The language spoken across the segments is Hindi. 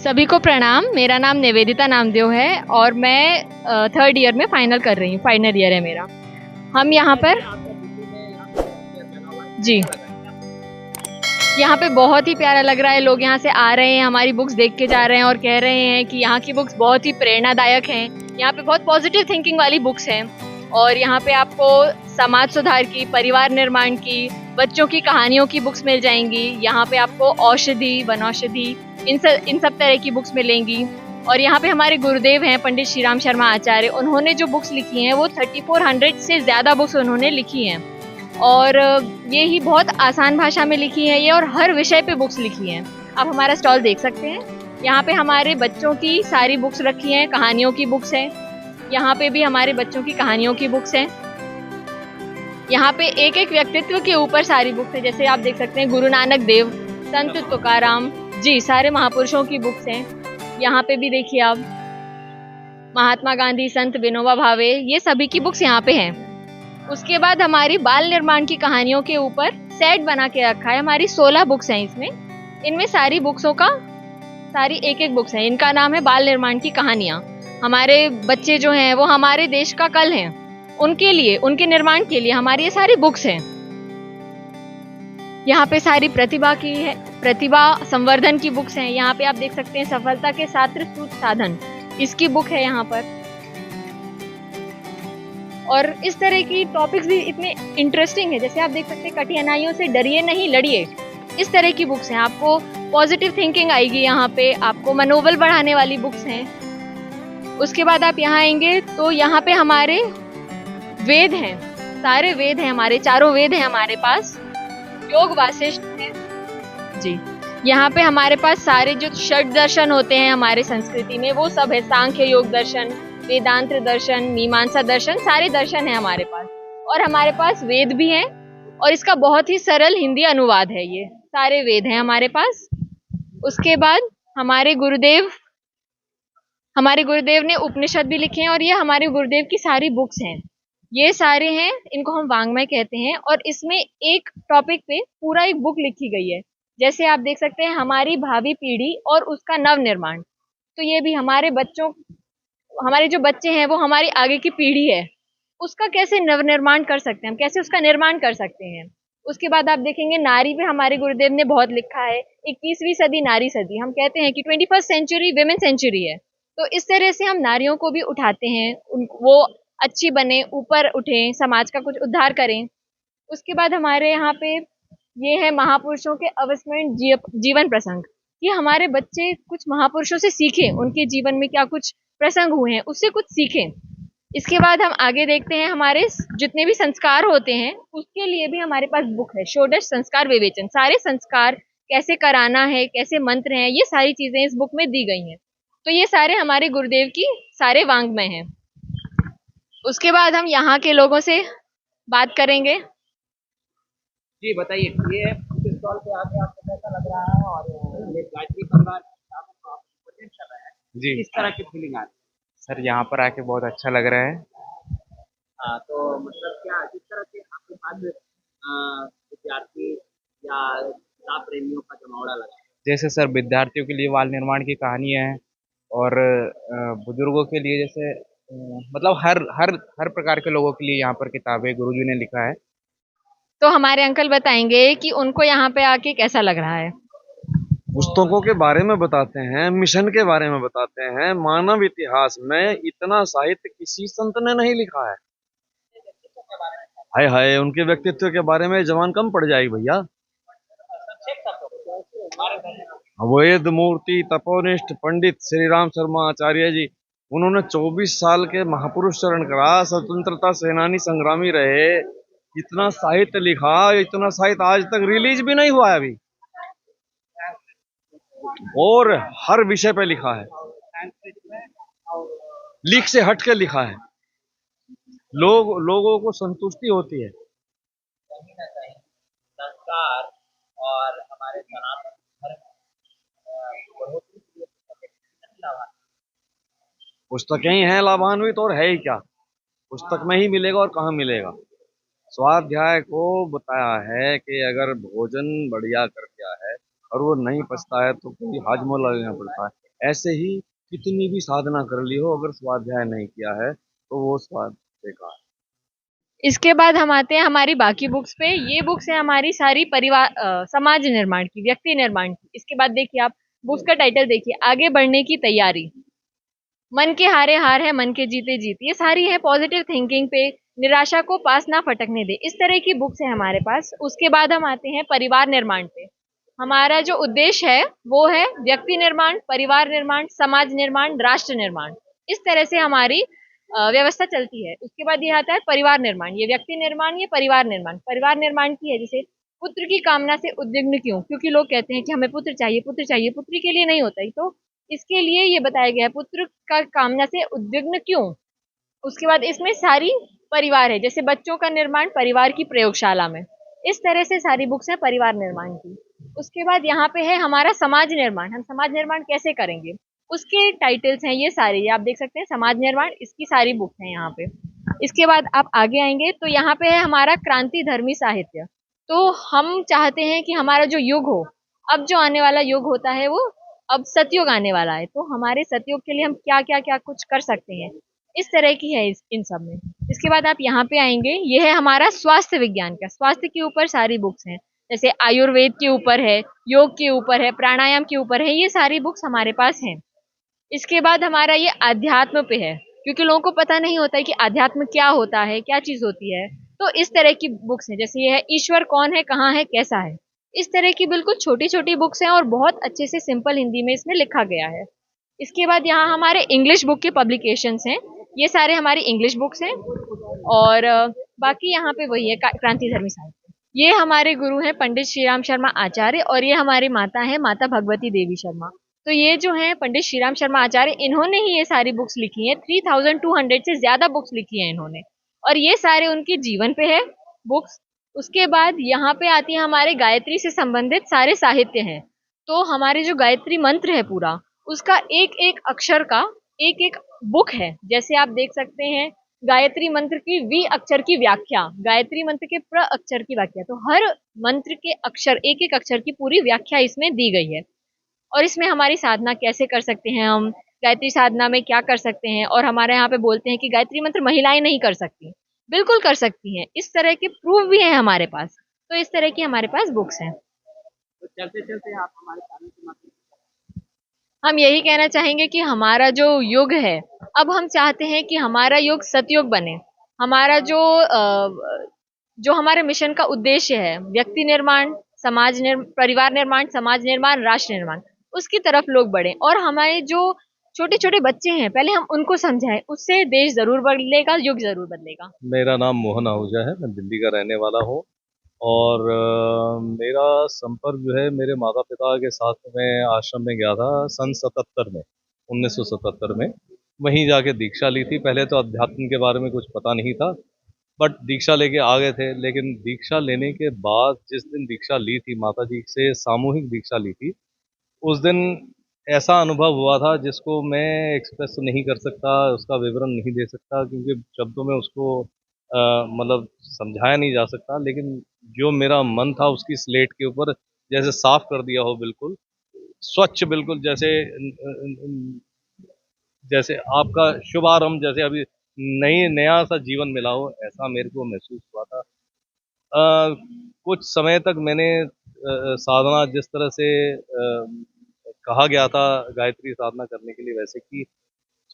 सभी को प्रणाम। मेरा नाम निवेदिता नामदेव है और मैं थर्ड ईयर में फाइनल कर रही हूँ। फाइनल ईयर है मेरा। हम यहाँ पर जी यहाँ पे बहुत ही प्यारा लग रहा है। लोग यहाँ से आ रहे हैं, हमारी बुक्स देख के जा रहे हैं और कह रहे हैं कि यहाँ की बुक्स बहुत ही प्रेरणादायक हैं। यहाँ पे बहुत पॉजिटिव थिंकिंग वाली बुक्स हैं और यहाँ पे आपको समाज सुधार की, परिवार निर्माण की, बच्चों की कहानियों की बुक्स मिल जाएंगी। यहाँ पे आपको औषधि, वनौषधि, इन सब तरह की बुक्स मिलेंगी। और यहाँ पे हमारे गुरुदेव हैं पंडित श्रीराम शर्मा आचार्य। उन्होंने जो बुक्स लिखी हैं वो 3400 से ज़्यादा बुक्स उन्होंने लिखी हैं और ये ही बहुत आसान भाषा में लिखी है ये और हर विषय पे बुक्स लिखी हैं। आप हमारा स्टॉल देख सकते हैं। यहाँ पे हमारे बच्चों की सारी बुक्स रखी हैं, कहानियों की बुक्स हैं। यहाँ पे भी हमारे बच्चों की कहानियों की बुक्स हैं। यहाँ पे एक एक व्यक्तित्व के ऊपर सारी बुक्स हैं। जैसे आप देख सकते हैं गुरु नानक देव, संत तुकाराम जी, सारे महापुरुषों की बुक्स हैं। यहाँ पे भी देखिए आप महात्मा गांधी, संत विनोबा भावे, ये सभी की बुक्स यहाँ पे हैं। उसके बाद हमारी बाल निर्माण की कहानियों के ऊपर सेट बना के रखा है। हमारी 16 बुक्स हैं इसमें। इनमें सारी बुक्सों का सारी एक एक बुक्स है। इनका नाम है बाल निर्माण की कहानियाँ। हमारे बच्चे जो हैं वो हमारे देश का कल हैं। उनके लिए, उनके निर्माण के लिए हमारी ये सारी बुक्स हैं। यहाँ पे सारी प्रतिभा की है, प्रतिभा संवर्धन की बुक्स हैं। यहाँ पे आप देख सकते हैं सफलता के 7 सूत्र साधन, इसकी बुक है यहाँ पर। और इस तरह की टॉपिक्स भी इतने इंटरेस्टिंग है। जैसे आप देख सकते हैं कठिनाइयों से डरिए नहीं, लड़िए, इस तरह की बुक्स हैं। आपको पॉजिटिव थिंकिंग आएगी यहाँ पे, आपको मनोबल बढ़ाने वाली बुक्स हैं। उसके बाद आप यहाँ आएंगे तो यहाँ पे हमारे वेद हैं, सारे वेद हैं हमारे, चारों वेद हैं हमारे पास। योग वासिष्ठ है जी। यहाँ पे हमारे पास सारे जो षट दर्शन होते हैं हमारे संस्कृति में वो सब है। सांख्य योग दर्शन, वेदांत दर्शन, मीमांसा दर्शन, सारे दर्शन है हमारे पास। और हमारे पास वेद भी हैं और इसका बहुत ही सरल हिंदी अनुवाद है। ये सारे वेद हैं हमारे पास। उसके बाद हमारे गुरुदेव ने उपनिषद भी लिखे हैं और ये हमारे गुरुदेव की सारी बुक्स हैं। ये सारे हैं, इनको हम वांग्मय कहते हैं। और इसमें एक टॉपिक पे पूरा एक बुक लिखी गई है। जैसे आप देख सकते हैं हमारी भावी पीढ़ी और उसका नव निर्माण। तो ये भी हमारे जो बच्चे हैं वो हमारी आगे की पीढ़ी है, उसका कैसे नव निर्माण कर सकते हैं, हम कैसे उसका निर्माण कर सकते हैं। उसके बाद आप देखेंगे नारी पे हमारे गुरुदेव ने बहुत लिखा है। 21वीं सदी नारी सदी, हम कहते हैं कि 21st सेंचुरी विमेन सेंचुरी है। तो इस तरह से हम नारियों को भी उठाते हैं, वो अच्छी बने, ऊपर उठें, समाज का कुछ उद्धार करें। उसके बाद हमारे यहाँ पे ये है महापुरुषों के अविस्मरणीय जीवन प्रसंग। ये हमारे बच्चे कुछ महापुरुषों से सीखें, उनके जीवन में क्या कुछ प्रसंग हुए हैं उससे कुछ सीखें। इसके बाद हम आगे देखते हैं हमारे जितने भी संस्कार होते हैं उसके लिए भी हमारे पास बुक है। षोडश संस्कार विवेचन, सारे संस्कार कैसे कराना है, कैसे मंत्र हैं, ये सारी चीजें इस बुक में दी गई हैं। तो ये सारे हमारे गुरुदेव की सारे वांग्मय हैं। उसके बाद हम यहाँ के लोगों से बात करेंगे। जी बताइए, ये स्टॉल पे आके आपको कैसा लग रहा है और ये गायत्री परिवार प्रेजेंट कर रहा है जी, किस तरह की फीलिंग आ रही है? सर यहाँ पर आके बहुत अच्छा लग रहा है। हाँ, तो मतलब क्या किस तरह से आपके पास विद्यार्थी या किताब प्रेमियों का जमावड़ा लगा है? जैसे सर विद्यार्थियों के लिए बाल निर्माण की कहानियाँ हैं और बुजुर्गों के लिए जैसे मतलब हर हर हर प्रकार के लोगों के लिए यहाँ पर किताबें गुरुजी ने लिखा है। तो हमारे अंकल बताएंगे कि उनको यहाँ पे आके कैसा लग रहा है। पुस्तकों के बारे में बताते हैं, मिशन के बारे में बताते हैं। मानव इतिहास में इतना साहित्य किसी संत ने नहीं लिखा है। हाय हाय, उनके व्यक्तित्व के बारे में जवान कम पड़ जाएगी भैया। वेद मूर्ति तपोनिष्ठ पंडित श्रीराम शर्मा आचार्य जी, उन्होंने 24 साल के महापुरुष चरण करा, स्वतंत्रता सेनानी संग्रामी रहे, इतना साहित्य लिखा। इतना साहित्य आज तक रिलीज भी नहीं हुआ है अभी, और हर विषय पे लिखा है, लीक से हट के लिखा है। लोगों को संतुष्टि होती है। कहीं ना कहीं संस्कार और हमारे सनातन धर्म बढ़ोतरी के लिए पुस्तकें लाभान्वित। पुस्तकें ही हैं लाभान्वित, और है ही क्या, पुस्तक में ही मिलेगा और कहाँ मिलेगा। स्वाध्याय को बताया है कि अगर भोजन बढ़िया कर दिया है और वो नहीं पचता है तो कोई हाजमोला लेना पड़ता है। ऐसे ही कितनी भी साधना कर ली हो, अगर स्वाध्याय नहीं किया है तो वो स्वाद बेकार। इसके बाद हम आते हैं हमारी बाकी बुक्स पे। ये बुक्स है हमारी सारी परिवार समाज निर्माण की, व्यक्ति निर्माण की। इसके बाद देखिए आप बुक्स का टाइटल देखिए, आगे बढ़ने की तैयारी, मन के हारे हार है, मन के जीते जीत। ये सारी है पॉजिटिव थिंकिंग पे, निराशा को पास ना फटकने दे, इस तरह की बुक्स है हमारे पास। उसके बाद हम आते हैं परिवार निर्माण पे। हमारा जो उद्देश्य है वो है व्यक्ति निर्माण, परिवार निर्माण, समाज निर्माण, राष्ट्र निर्माण। इस तरह से हमारी व्यवस्था चलती है। उसके बाद ये आता है परिवार निर्माण, ये व्यक्ति निर्माण, ये परिवार निर्माण। परिवार निर्माण की है जैसे पुत्र की कामना से उद्विग्न क्यों, क्योंकि लोग कहते हैं कि हमें पुत्र चाहिए, पुत्र चाहिए, पुत्री के लिए नहीं होता ही, तो इसके लिए ये बताया गया है पुत्र का कामना से उद्विग्न क्यों। उसके बाद इसमें सारी परिवार है, जैसे बच्चों का निर्माण परिवार की प्रयोगशाला में। इस तरह से सारी बुक्स है परिवार निर्माण की। उसके बाद यहाँ पे है हमारा समाज निर्माण, हम समाज निर्माण कैसे करेंगे, उसके टाइटल्स हैं ये सारे, ये आप देख सकते हैं समाज निर्माण, इसकी सारी बुक्स हैं यहाँ पे। इसके बाद आप आगे आएंगे तो यहाँ पे है हमारा क्रांति धर्मी साहित्य। तो हम चाहते हैं कि हमारा जो युग हो, अब जो आने वाला युग होता है वो अब सतयुग आने वाला है, तो हमारे सतयुग के लिए हम क्या क्या क्या कुछ कर सकते हैं, इस तरह की है इन सब में। इसके बाद आप यहाँ पे आएंगे, ये है हमारा स्वास्थ्य विज्ञान का, स्वास्थ्य के ऊपर सारी बुक्स हैं, जैसे आयुर्वेद के ऊपर है, योग के ऊपर है, प्राणायाम के ऊपर है, ये सारी बुक्स हमारे पास हैं। इसके बाद हमारा ये अध्यात्म पे है, क्योंकि लोगों को पता नहीं होता है कि अध्यात्म क्या होता है, क्या चीज होती है, तो इस तरह की बुक्स हैं। जैसे ये है ईश्वर कौन है, कहाँ है, कैसा है। इस तरह की बिल्कुल छोटी छोटी बुक्स हैं और बहुत अच्छे से सिंपल हिंदी में इसमें लिखा गया है। इसके बाद यहाँ हमारे इंग्लिश बुक के पब्लिकेशंस हैं, ये सारे हमारी इंग्लिश बुक्स हैं। और बाकी यहाँ पे वही है क्रांति धर्मी साहित्य। ये हमारे गुरु हैं पंडित श्रीराम शर्मा आचार्य, और ये हमारी माता है माता भगवती देवी शर्मा। तो ये जो है पंडित श्रीराम शर्मा आचार्य, इन्होंने ही ये सारी बुक्स लिखी हैं, 3200 से ज्यादा बुक्स लिखी हैं इन्होंने, और ये सारे उनके जीवन पे है बुक्स। उसके बाद यहाँ पे आती है हमारे गायत्री से संबंधित सारे साहित्य हैं। तो हमारे जो गायत्री मंत्र है पूरा, उसका एक एक अक्षर का एक एक बुक है। जैसे आप देख सकते हैं गायत्री मंत्र की वी अक्षर की व्याख्या, गायत्री मंत्र के प्र अक्षर की व्याख्या, तो हर मंत्र के अक्षर, एक एक अक्षर की पूरी व्याख्या इसमें दी गई है। और इसमें हमारी साधना कैसे कर सकते हैं हम, गायत्री साधना में क्या कर सकते हैं, और हमारे यहाँ पे बोलते हैं कि गायत्री मंत्र महिलाएं नहीं कर सकती, बिल्कुल कर सकती हैं, इस तरह के प्रूफ भी हैं हमारे पास। तो इस तरह की हमारे पास बुक्स हैं। तो चलते चलते आप हमारे चैनल के माध्यम हम यही कहना चाहेंगे कि हमारा जो युग है, अब हम चाहते हैं कि हमारा युग सतयुग बने। हमारा जो हमारे मिशन का उद्देश्य है, व्यक्ति निर्माण, परिवार निर्माण, समाज निर्माण, राष्ट्र निर्माण, उसकी तरफ लोग बढ़े। और हमारे जो छोटे छोटे बच्चे हैं, पहले हम उनको समझाएं, उससे देश जरूर बदलेगा, युग जरूर बदलेगा। मेरा नाम मोहन आहूजा है, मैं दिल्ली का रहने वाला हूँ। और मेरा संपर्क जो है मेरे माता पिता के साथ मैं आश्रम में गया था सन 77 में, 1977 में। वहीं जाके दीक्षा ली थी। पहले तो अध्यात्म के बारे में कुछ पता नहीं था, बट दीक्षा लेके आ गए थे। लेकिन दीक्षा लेने के बाद जिस दिन दीक्षा ली थी, माता जी से सामूहिक दीक्षा ली थी, उस दिन ऐसा अनुभव हुआ था जिसको मैं एक्सप्रेस नहीं कर सकता, उसका विवरण नहीं दे सकता, क्योंकि शब्दों में उसको मतलब समझाया नहीं जा सकता। लेकिन जो मेरा मन था उसकी स्लेट के ऊपर जैसे साफ कर दिया हो, बिल्कुल स्वच्छ, बिल्कुल जैसे जैसे आपका शुभारंभ, जैसे अभी नया सा जीवन मिला हो, ऐसा मेरे को महसूस हुआ था। कुछ समय तक मैंने साधना जिस तरह से कहा गया था गायत्री साधना करने के लिए, वैसे की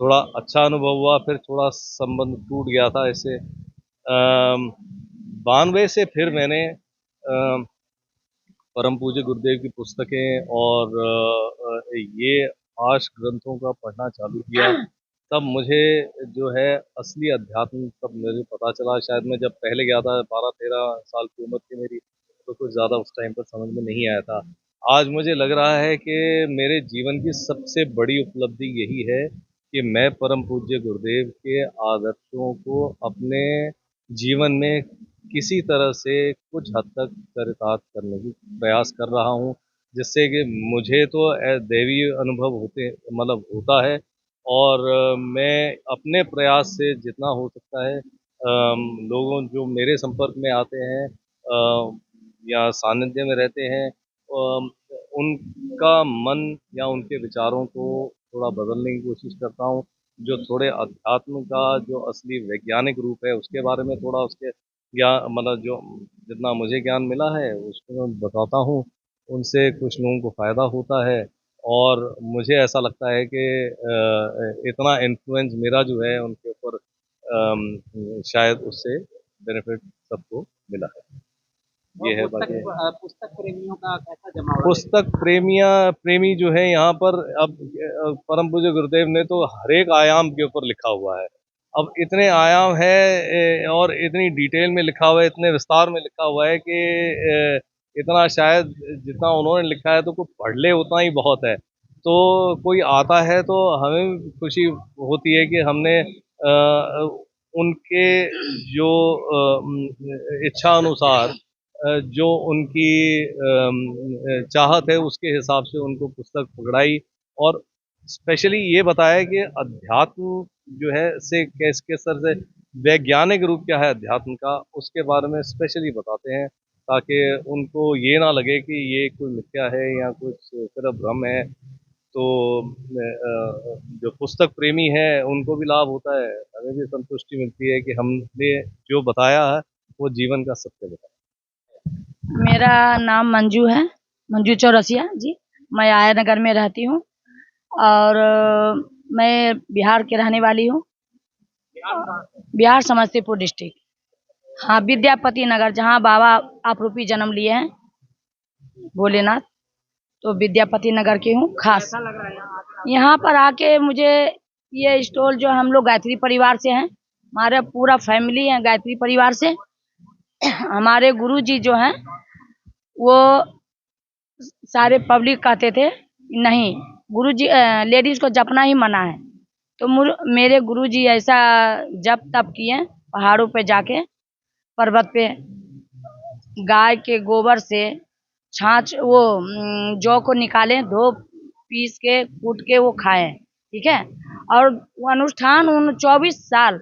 थोड़ा अच्छा अनुभव हुआ। फिर थोड़ा संबंध टूट गया था इससे। 92 से फिर मैंने परम पूज्य गुरुदेव की पुस्तकें और ये आर्ष ग्रंथों का पढ़ना चालू किया। तब मुझे जो है असली अध्यात्म तब मुझे पता चला। शायद मैं जब पहले गया था 12-13 साल की उम्र थी मेरी, तो कुछ ज़्यादा उस टाइम पर समझ में नहीं आया था। आज मुझे लग रहा है कि मेरे जीवन की सबसे बड़ी उपलब्धि यही है कि मैं परम पूज्य गुरुदेव के आदर्शों को अपने जीवन में किसी तरह से कुछ हद तक चरितार्थ करने की प्रयास कर रहा हूँ, जिससे कि मुझे तो दैवी अनुभव होता है। और मैं अपने प्रयास से जितना हो सकता है लोगों जो मेरे संपर्क में आते हैं या सानिध्य में रहते हैं, उनका मन या उनके विचारों को थोड़ा बदलने की कोशिश करता हूँ। जो थोड़े अध्यात्म का जो असली वैज्ञानिक रूप है उसके बारे में थोड़ा उसके ज्ञान मतलब जो जितना मुझे ज्ञान मिला है उसको मैं बताता हूँ। उनसे कुछ लोगों को फ़ायदा होता है और मुझे ऐसा लगता है कि इतना इन्फ्लुएंस मेरा जो है उनके ऊपर शायद उससे बेनिफिट सबको मिला है। ये है बाकी। पुस्तक प्रेमियों का कैसा जमावड़ा है? पुस्तक प्रेमी जो है यहाँ पर अब परम पूज्य गुरुदेव ने तो हर एक आयाम के ऊपर लिखा हुआ है। अब इतने आयाम है और इतनी डिटेल में लिखा हुआ है, इतने विस्तार में लिखा हुआ है कि इतना शायद जितना उन्होंने लिखा है तो कोई पढ़ ले उतना ही बहुत है। तो कोई आता है तो हमें भी खुशी होती है कि हमने उनके जो इच्छा अनुसार जो उनकी चाहत है उसके हिसाब से उनको पुस्तक पकड़ाई और स्पेशली ये बताया कि अध्यात्म जो है से किस किस तरह से वैज्ञानिक रूप क्या है अध्यात्म का उसके बारे में स्पेशली बताते हैं ताकि उनको ये ना लगे कि ये कोई मिथ्या है या कुछ सिर्फ भ्रम है। तो जो पुस्तक प्रेमी है उनको भी लाभ होता है, हमें भी संतुष्टि मिलती है कि हमने जो बताया है वो जीवन का सत्य बताया। मेरा नाम मंजू है, मंजू चौरसिया जी। मैं आया नगर में रहती हूँ और मैं बिहार की रहने वाली हूँ। बिहार समस्तीपुर डिस्ट्रिक्ट, हाँ, विद्यापति नगर, जहाँ बाबा आपरूपी जन्म लिए हैं भोलेनाथ, तो विद्यापति नगर की हूँ खास। कैसा लग रहा है यहाँ आकर? यहाँ पर आके मुझे ये स्टॉल जो हम लोग गायत्री परिवार से हैं, हमारा पूरा फैमिली है गायत्री परिवार से। हमारे गुरुजी जो हैं वो सारे पब्लिक कहते थे नहीं गुरुजी लेडीज को जपना ही मना है, तो मेरे गुरुजी ऐसा जप तप किए पहाड़ों पे जाके, पर्वत पे, गाय के गोबर से छाछ वो जौ को निकाले, धो पीस के कूट के वो खाएं, ठीक है। और वो अनुष्ठान उन 24 साल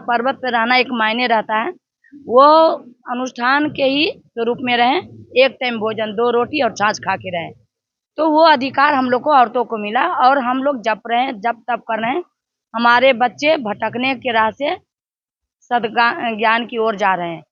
पर्वत पे रहना एक मायने रहता है। वो अनुष्ठान के ही रूप में रहें, एक टाइम भोजन 2 रोटी और छाछ खा के रहें, तो वो अधिकार हम लोग को औरतों को मिला और हम लोग जप रहे हैं, जप तप कर रहे हैं। हमारे बच्चे भटकने के राह से ज्ञान की ओर जा रहे हैं।